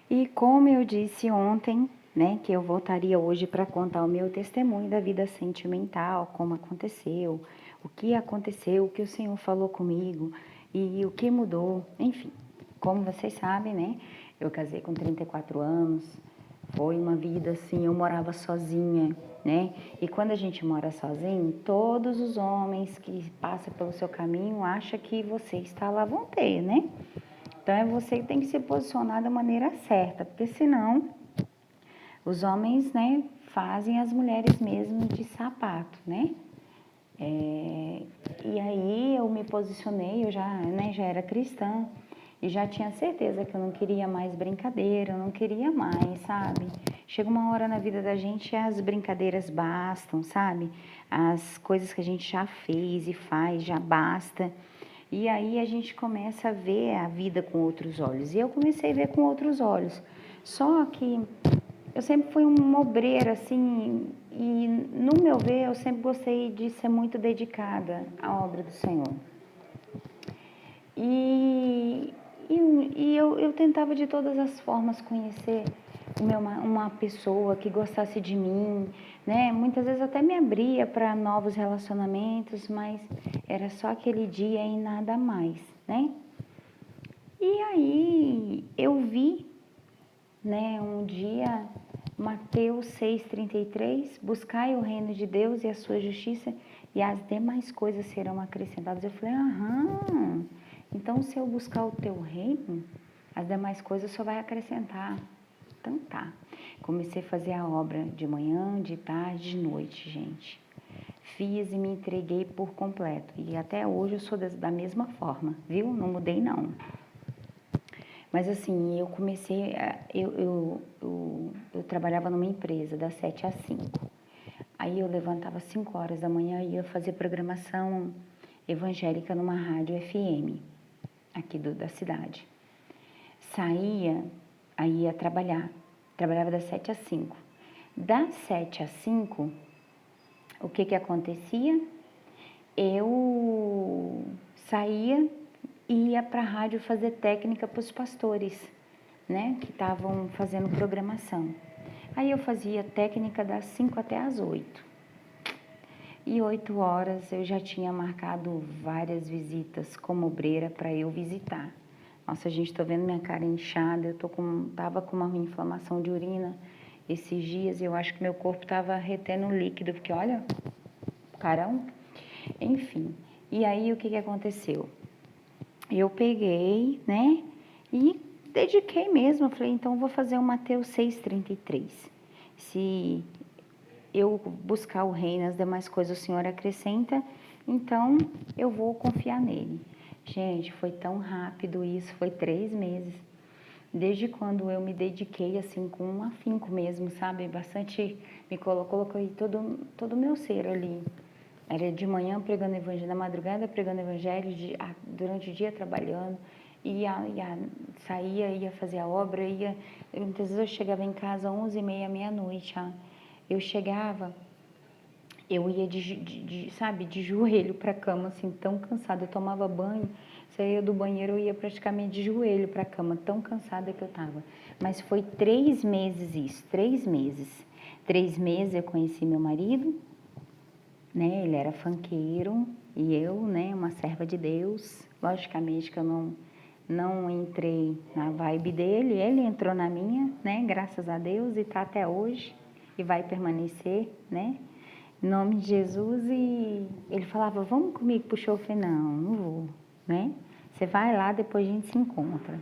E como eu disse ontem, né, que eu voltaria hoje para contar o meu testemunho da vida sentimental, como aconteceu, o que o Senhor falou comigo e o que mudou, enfim. Como vocês sabem, né, eu casei com 34 anos, foi uma vida assim, eu morava sozinha, né? E quando a gente mora sozinho, todos os homens que passam pelo seu caminho acham que você está lá vão ter, né? Então é você que tem que se posicionar da maneira certa, porque senão os homens, né, fazem as mulheres mesmo de sapato, né? E aí eu me posicionei, eu já, né, já era cristã e já tinha certeza que eu não queria mais brincadeira, eu não queria mais, sabe? Chega uma hora na vida da gente as brincadeiras bastam, sabe? As coisas que a gente já fez e faz já basta. E aí a gente começa a ver a vida com outros olhos. E eu comecei a ver com outros olhos. Só que eu sempre fui uma obreira, assim, e no meu ver, eu sempre gostei de ser muito dedicada à obra do Senhor. E, eu tentava de todas as formas conhecer uma pessoa que gostasse de mim, né? Muitas vezes até me abria para novos relacionamentos, mas era só aquele dia e nada mais, né? E aí eu vi, né, um dia Mateus 6,33, buscai o reino de Deus e a sua justiça e as demais coisas serão acrescentadas. Eu falei, aham, então se eu buscar o teu reino, as demais coisas só vai acrescentar. Então tá. Comecei a fazer a obra de manhã, de tarde, de noite, gente. Fiz e me entreguei por completo. E até hoje eu sou da mesma forma, viu? Não mudei não. Mas assim, eu comecei, eu trabalhava numa empresa das 7 às 5. Aí eu levantava às 5 horas da manhã e ia fazer programação evangélica numa rádio FM, aqui da cidade. Saía, aí ia trabalhar. Trabalhava das 7 às 5. Das 7 às 5, o que acontecia? Eu saía e ia para a rádio fazer técnica para os pastores, né, que estavam fazendo programação. Aí eu fazia técnica das 5 até as 8. E 8 horas eu já tinha marcado várias visitas como obreira para eu visitar. Nossa, gente, tô vendo minha cara inchada, tava com uma inflamação de urina esses dias e eu acho que meu corpo tava retendo líquido, porque olha, carão. Enfim, e aí o que aconteceu? Eu peguei, né, e dediquei mesmo. Eu falei, então vou fazer o Mateus 6,33. Se eu buscar o reino, as demais coisas o Senhor acrescenta, então eu vou confiar nele. Gente, foi tão rápido isso, foi 3 meses. Desde quando eu me dediquei assim com um afinco mesmo, sabe? Bastante, coloquei todo o meu ser ali. Era de manhã pregando evangelho, na madrugada pregando evangelho, durante o dia trabalhando, saía, ia fazer a obra, muitas vezes eu chegava em casa 11h30, meia-noite, eu chegava, eu ia sabe, de joelho para a cama, assim, tão cansada, eu tomava banho, saía do banheiro, eu ia praticamente de joelho para a cama, tão cansada que eu estava. Mas foi 3 meses isso, 3 meses. 3 meses eu conheci meu marido, né? Ele era funkeiro e eu, né, uma serva de Deus. Logicamente que eu não entrei na vibe dele, ele entrou na minha, né? Graças a Deus, e tá até hoje e vai permanecer, né? Em nome de Jesus. E ele falava, vamos comigo pro show? Eu falei, não vou, né? Você vai lá, depois a gente se encontra.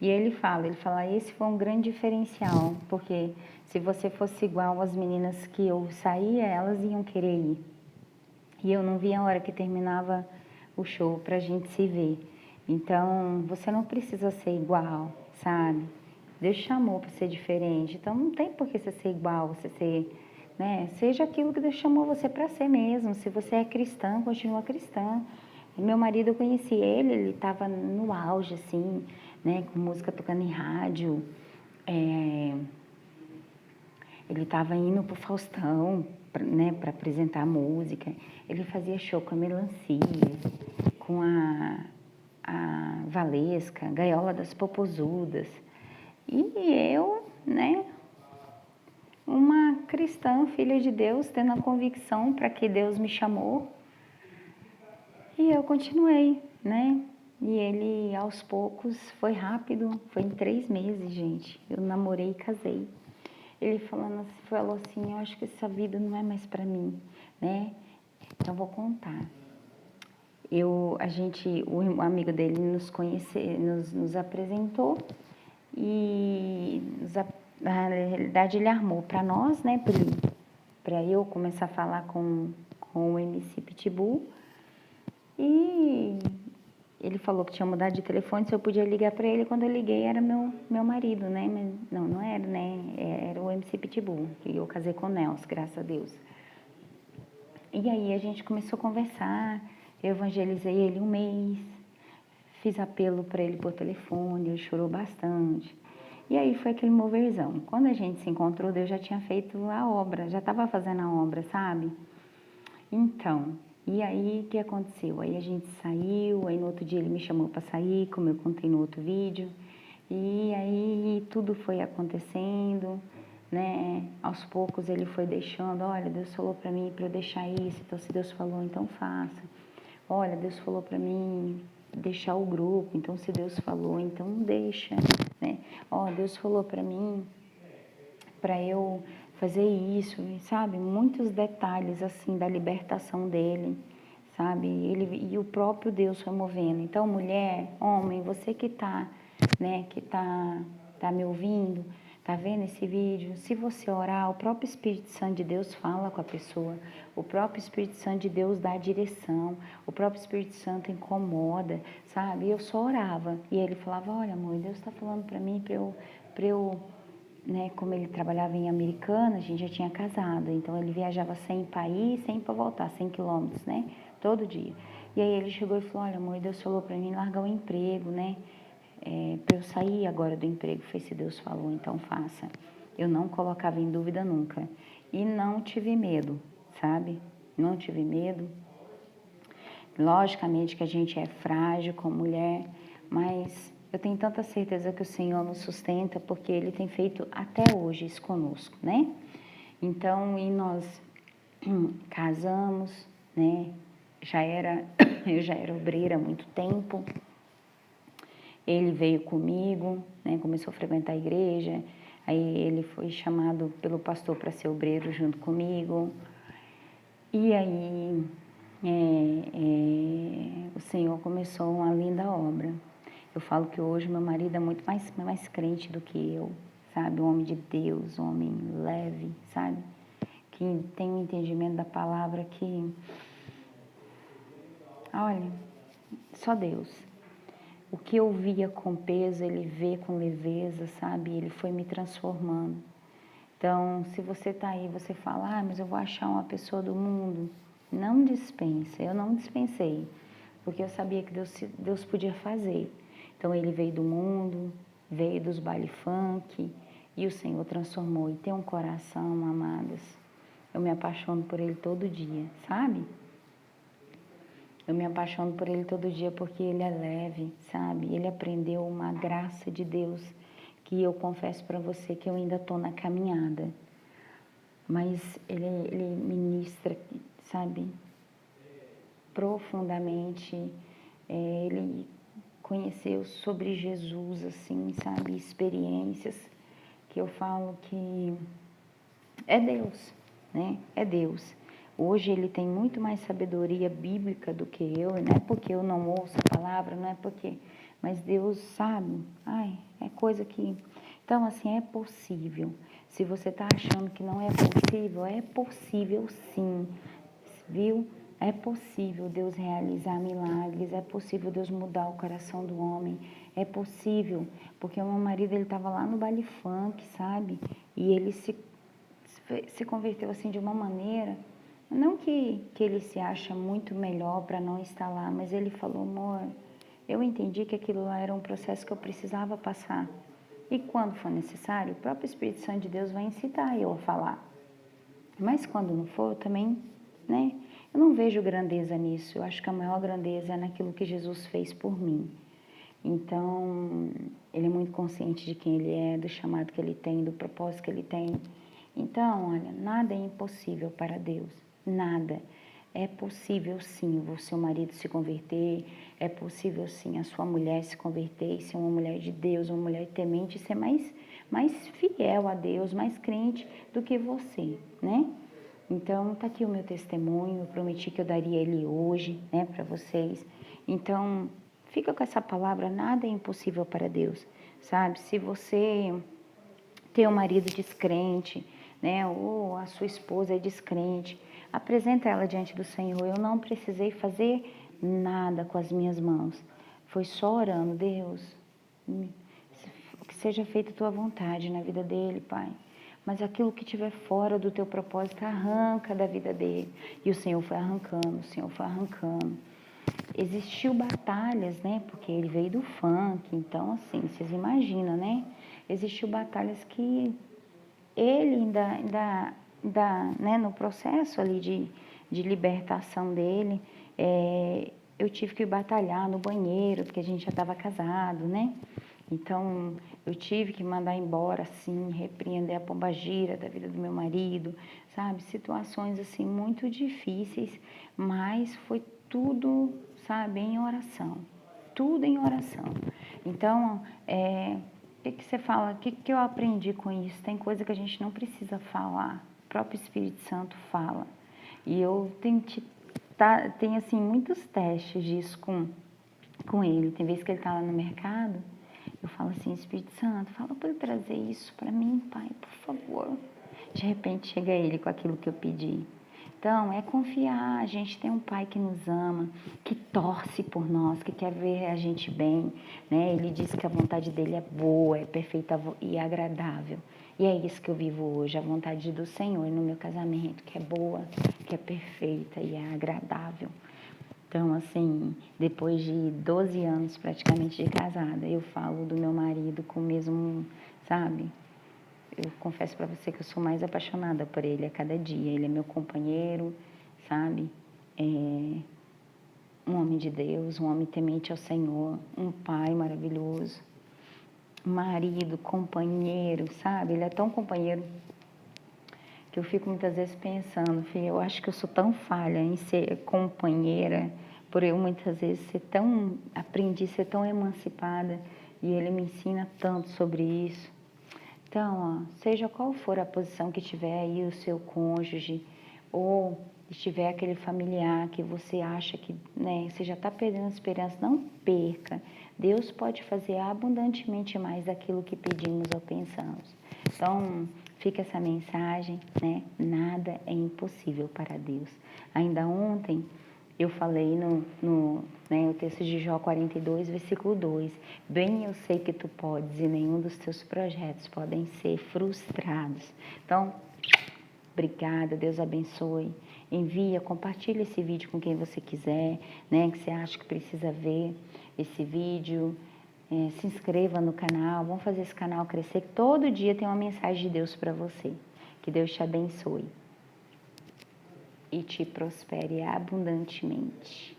E ele fala, esse foi um grande diferencial, porque se você fosse igual às meninas que eu saía, elas iam querer ir. E eu não via a hora que terminava o show pra gente se ver. Então, você não precisa ser igual, sabe? Deus chamou para ser diferente. Então, não tem por que você ser igual, você ser, né? Seja aquilo que Deus chamou você para ser mesmo. Se você é cristã, continua cristã. Meu marido, eu conheci ele estava no auge, assim, né? Com música tocando em rádio. Ele estava indo pro Faustão, né, para apresentar música. Ele fazia show com a Melancia, com a Valesca, Gaiola das Popozudas. E eu, né, uma cristã, filha de Deus, tendo a convicção para que Deus me chamou. E eu continuei, né? E ele, aos poucos, foi rápido, foi em 3 meses, gente. Eu namorei e casei. Ele falou assim, eu acho que essa vida não é mais para mim, né? Então, vou contar. O amigo dele nos apresentou e na realidade ele armou para nós, né? Para eu começar a falar com o MC Pitbull. E ele falou que tinha mudado de telefone, se eu podia ligar para ele. Quando eu liguei era meu marido, né? Mas não era, né? Era o MC Pitbull, que eu casei com o Nelson, graças a Deus. E aí a gente começou a conversar, eu evangelizei ele 1 mês, fiz apelo para ele por telefone, ele chorou bastante. E aí foi aquele moverzão. Quando a gente se encontrou, Deus já tinha feito a obra, já estava fazendo a obra, sabe? Então, e aí o que aconteceu? Aí a gente saiu, aí no outro dia ele me chamou para sair, como eu contei no outro vídeo. E aí tudo foi acontecendo, né? Aos poucos ele foi deixando, olha, Deus falou para mim para eu deixar isso, então se Deus falou, então faça. Olha, Deus falou para mim deixar o grupo, então se Deus falou, então deixa, né? Ó, Deus falou para mim para eu fazer isso, sabe? Muitos detalhes assim da libertação dele, sabe? E o próprio Deus foi movendo. Então, mulher, homem, você que tá, né, que tá me ouvindo, tá vendo esse vídeo? Se você orar, o próprio Espírito Santo de Deus fala com a pessoa. O próprio Espírito Santo de Deus dá a direção. O próprio Espírito Santo incomoda, sabe? E eu só orava. E ele falava, olha, amor, Deus está falando para mim para eu, né, como ele trabalhava em Americana, a gente já tinha casado, então ele viajava 100 para ir, 100 para voltar, 100 quilômetros, né, todo dia. E aí ele chegou e falou, olha, amor, Deus falou para mim largar o emprego, né, para eu sair agora do emprego. Foi se Deus falou, então faça. Eu não colocava em dúvida nunca. E não tive medo, sabe? Não tive medo. Logicamente que a gente é frágil como mulher, mas eu tenho tanta certeza que o Senhor nos sustenta, porque Ele tem feito até hoje isso conosco, né? Então, e nós casamos, né? Eu já era obreira há muito tempo. Ele veio comigo, né? Começou a frequentar a igreja. Aí ele foi chamado pelo pastor para ser obreiro junto comigo. E aí o Senhor começou uma linda obra. Eu falo que hoje meu marido é muito mais crente do que eu, sabe? Um homem de Deus, um homem leve, sabe? Que tem um entendimento da palavra que, olha, só Deus. O que eu via com peso, ele vê com leveza, sabe? Ele foi me transformando. Então, se você está aí, você fala, mas eu vou achar uma pessoa do mundo. Não dispensa, eu não dispensei, porque eu sabia que Deus podia fazer. Então, ele veio do mundo, veio dos baile funk, e o Senhor transformou. E tem um coração, amadas, eu me apaixono por ele todo dia, sabe? Eu me apaixono por ele todo dia porque ele é leve, sabe? Ele aprendeu uma graça de Deus que eu confesso para você que eu ainda estou na caminhada. Mas ele ministra, sabe? Profundamente. Ele conheceu sobre Jesus, assim, sabe? Experiências que eu falo que é Deus, né? É Deus. Hoje ele tem muito mais sabedoria bíblica do que eu, não é porque eu não ouço a palavra, não é porque... Mas Deus sabe, é coisa que... Então, assim, é possível. Se você está achando que não é possível sim, viu? É possível Deus realizar milagres, é possível Deus mudar o coração do homem, é possível, porque o meu marido, ele estava lá no baile funk, sabe? E ele se converteu assim de uma maneira... Não que ele se acha muito melhor para não estar lá, mas ele falou, amor, eu entendi que aquilo lá era um processo que eu precisava passar. E quando for necessário, o próprio Espírito Santo de Deus vai incitar eu a falar. Mas quando não for, eu também, né? Eu não vejo grandeza nisso. Eu acho que a maior grandeza é naquilo que Jesus fez por mim. Então, ele é muito consciente de quem ele é, do chamado que ele tem, do propósito que ele tem. Então, olha, nada é impossível para Deus, nada. É possível sim o seu marido se converter, é possível sim a sua mulher se converter e ser uma mulher de Deus, uma mulher temente, e ser mais fiel a Deus, mais crente do que você, né? Então, tá aqui o meu testemunho, eu prometi que eu daria ele hoje, né, para vocês. Então, fica com essa palavra, nada é impossível para Deus, sabe? Se você tem um marido descrente, né, ou a sua esposa é descrente, apresenta ela diante do Senhor. Eu não precisei fazer nada com as minhas mãos, foi só orando. Deus, que seja feita a tua vontade na vida dele, Pai. Mas aquilo que estiver fora do teu propósito, arranca da vida dele. E o Senhor foi arrancando, o Senhor foi arrancando. Existiu batalhas, né? Porque ele veio do funk, então assim, vocês imaginam, né? Existiu batalhas que ele né, no processo ali de libertação dele, eu tive que batalhar no banheiro, porque a gente já estava casado, né? Então, eu tive que mandar embora, assim, repreender a pombagira da vida do meu marido, sabe? Situações, assim, muito difíceis, mas foi tudo, sabe, em oração. Tudo em oração. Então, o que você fala? O que eu aprendi com isso? Tem coisa que a gente não precisa falar. O próprio Espírito Santo fala. E eu tenho assim, muitos testes disso com ele. Tem vezes que ele está lá no mercado, eu falo assim, Espírito Santo, fala para ele trazer isso para mim, Pai, por favor. De repente chega ele com aquilo que eu pedi. Então, é confiar, a gente tem um Pai que nos ama, que torce por nós, que quer ver a gente bem, né? Ele diz que a vontade dele é boa, é perfeita e agradável. E é isso que eu vivo hoje, a vontade do Senhor no meu casamento, que é boa, que é perfeita e é agradável. Então, assim, depois de 12 anos praticamente de casada, eu falo do meu marido com o mesmo, sabe? Eu confesso para você que eu sou mais apaixonada por ele a cada dia. Ele é meu companheiro, sabe? Um homem de Deus, um homem temente ao Senhor, um pai maravilhoso, marido, companheiro, sabe? Ele é tão companheiro que eu fico muitas vezes pensando, filha, eu acho que eu sou tão falha em ser companheira, por eu muitas vezes aprendi a ser tão emancipada, e ele me ensina tanto sobre isso. Então, ó, seja qual for a posição que tiver aí o seu cônjuge, ou estiver aquele familiar que você acha que, né, você já está perdendo a esperança, não perca. Deus pode fazer abundantemente mais daquilo que pedimos ou pensamos. Então, fica essa mensagem, né? Nada é impossível para Deus. Ainda ontem, eu falei no texto de Jó 42, versículo 2. Bem eu sei que tu podes e nenhum dos teus projetos podem ser frustrados. Então, obrigada, Deus abençoe. Envia, compartilha esse vídeo com quem você quiser, né? Que você acha que precisa ver esse vídeo. Se inscreva no canal, vamos fazer esse canal crescer. Todo dia tem uma mensagem de Deus para você. Que Deus te abençoe e te prospere abundantemente.